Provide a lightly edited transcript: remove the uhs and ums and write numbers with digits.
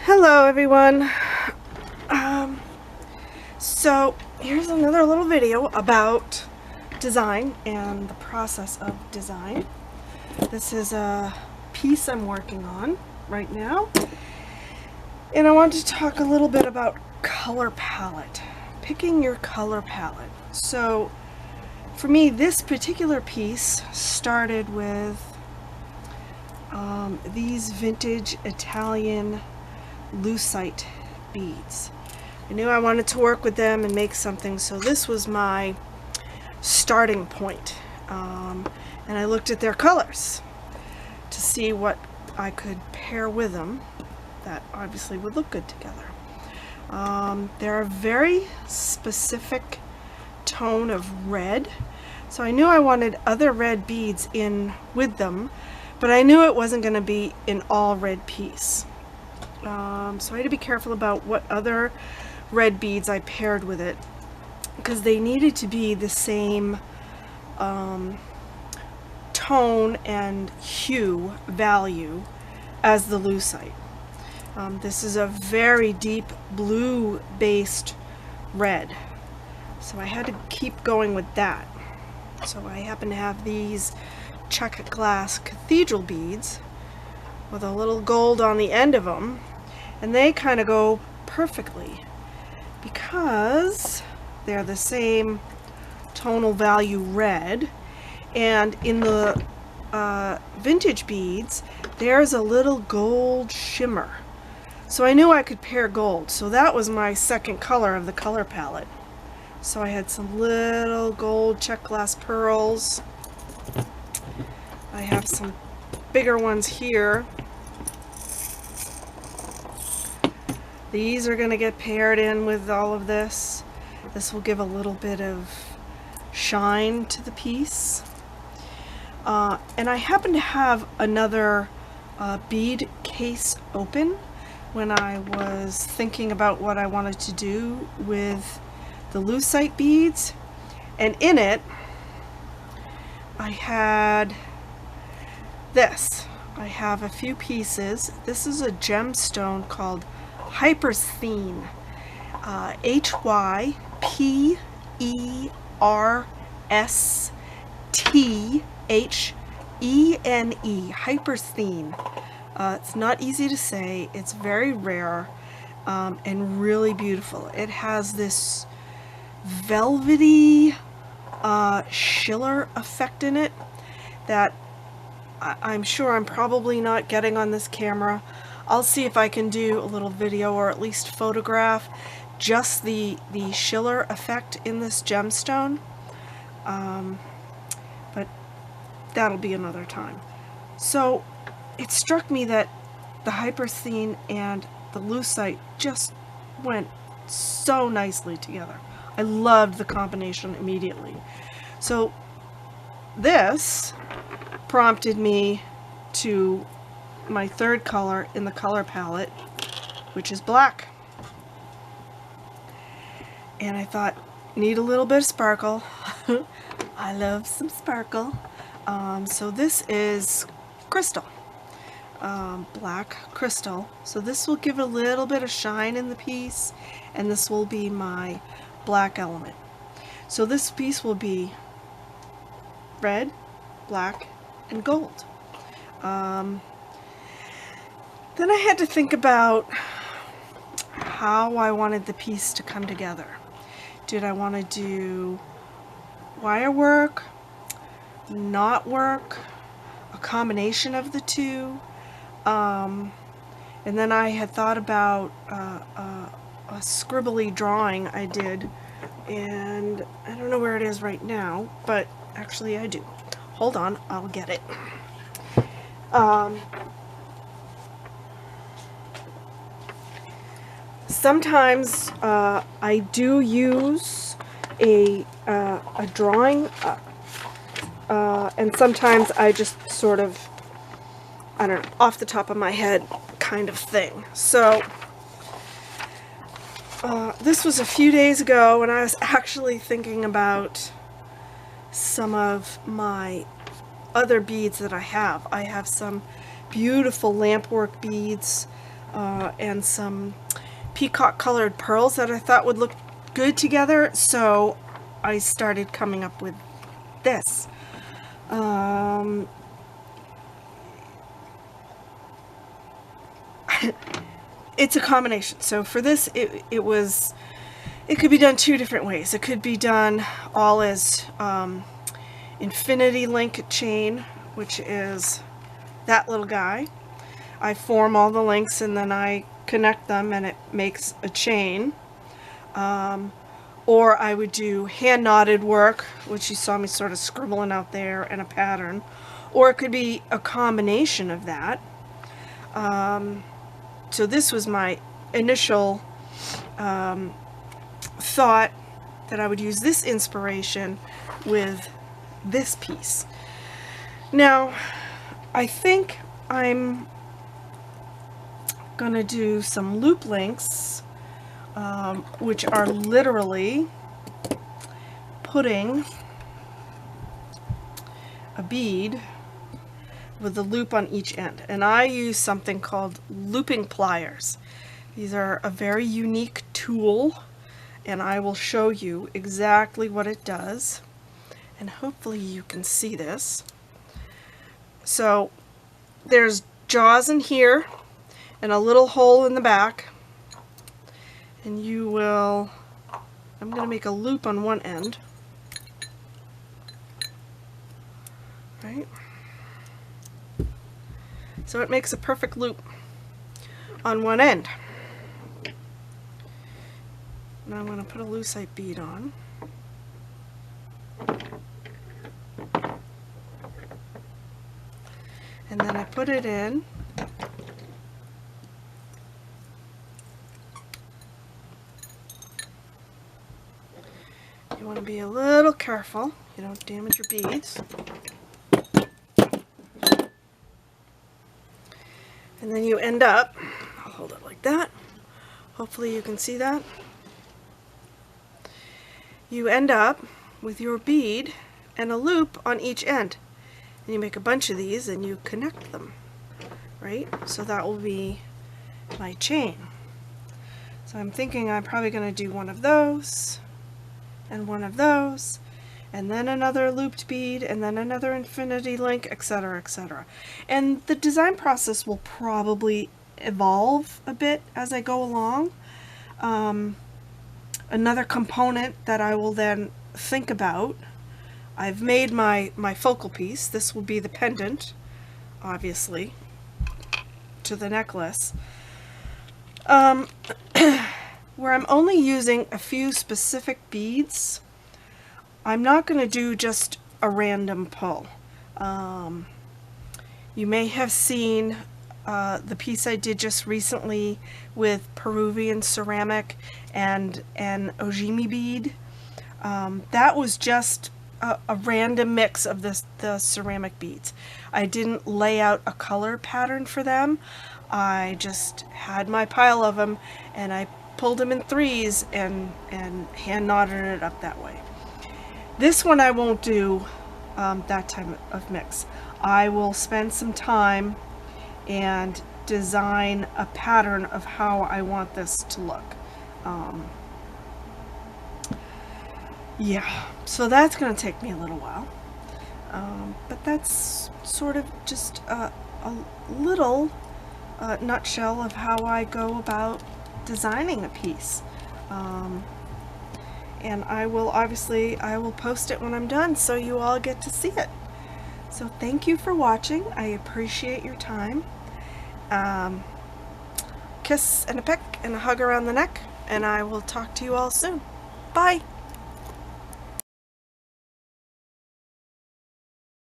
Hello everyone. So here's another little video about design and the process of design. This is a piece I'm working on right now, and I want to talk a little bit about color palette, picking your color palette. So for me, this particular piece started with these vintage Italian lucite beads. I knew I wanted to work with them and make something, so this was my starting point. And I looked at their colors to see what I could pair with them that obviously would look good together. They're a very specific tone of red, so I knew I wanted other red beads in with them, but I knew it wasn't going to be an all red piece. So I had to be careful about what other red beads I paired with it, because they needed to be the same tone and hue value as the lucite. This is a very deep blue based red, so I had to keep going with that. So I happen to have these check glass cathedral beads with a little gold on the end of them, and they kind of go perfectly because they're the same tonal value red. And in the vintage beads, there's a little gold shimmer, so I knew I could pair gold, so that was my second color of the color palette. So I had some little gold check glass pearls. I have some bigger ones here. These are going to get paired in with all of this. This will give a little bit of shine to the piece. And I happen to have another bead case open when I was thinking about what I wanted to do with the lucite beads. And in it, I had this. I have a few pieces. This is a gemstone called Hypersthene, Hypersthene, Hypersthene. It's not easy to say. It's very rare and really beautiful. It has this velvety schiller effect in it that I'm sure I'm probably not getting on this camera. I'll see if I can do a little video or at least photograph just the schiller effect in this gemstone, but that'll be another time. So it struck me that the Hypersthene and the lucite just went so nicely together. I loved the combination immediately. So this prompted me to my third color in the color palette, which is black. And I thought, need a little bit of sparkle. I love some sparkle. So this is crystal, black crystal. So this will give a little bit of shine in the piece, and this will be my black element. So this piece will be red, black, and gold. Then I had to think about how I wanted the piece to come together. Did I want to do wire work, knot work, a combination of the two? And then I had thought about a scribbly drawing I did, and I don't know where it is right now, but actually I do. Hold on, I'll get it. Sometimes I do use a drawing, and sometimes I just sort of, I don't know, off the top of my head kind of thing. So this was a few days ago when I was actually thinking about some of my other beads that I have. I have some beautiful lampwork beads and some peacock colored pearls that I thought would look good together, so I started coming up with this. It's a combination. So for this, it could be done two different ways. It could be done all as infinity link chain, which is that little guy. I form all the links and then I connect them and it makes a chain. Or I would do hand knotted work, which you saw me sort of scribbling out there, and a pattern. Or it could be a combination of that. So this was my initial thought, that I would use this inspiration with this piece. Now, I think I'm gonna do some loop links, which are literally putting a bead with a loop on each end, and I use something called looping pliers. These are a very unique tool, and I will show you exactly what it does, and hopefully you can see this. So there's jaws in here and a little hole in the back, and you will, I'm going to make a loop on one end, right? So it makes a perfect loop on one end. Now I'm going to put a lucite bead on. And then I put it in. You want to be a little careful, you don't damage your beads. And then you end up, I'll hold it like that, hopefully you can see that. You end up with your bead and a loop on each end. And you make a bunch of these and you connect them, right? So that will be my chain. So I'm thinking I'm probably going to do one of those, and one of those, and then another looped bead, and then another infinity link, etc., etc. And the design process will probably evolve a bit as I go along. Another component that I will then think about, I've made my focal piece. This will be the pendant, obviously, to the necklace, where I'm only using a few specific beads. I'm not going to do just a random pull. You may have seen the piece I did just recently with Peruvian ceramic and an ojimi bead. That was just a random mix of the ceramic beads. I didn't lay out a color pattern for them. I just had my pile of them and I pulled them in threes and hand knotted it up that way. This one I won't do that type of mix. I will spend some time and design a pattern of how I want this to look. Yeah, so that's going to take me a little while, but that's sort of just a little nutshell of how I go about designing a piece. And I will post it when I'm done so you all get to see it. So thank you for watching. I appreciate your time. Kiss and a peck and a hug around the neck, and I will talk to you all soon. Bye!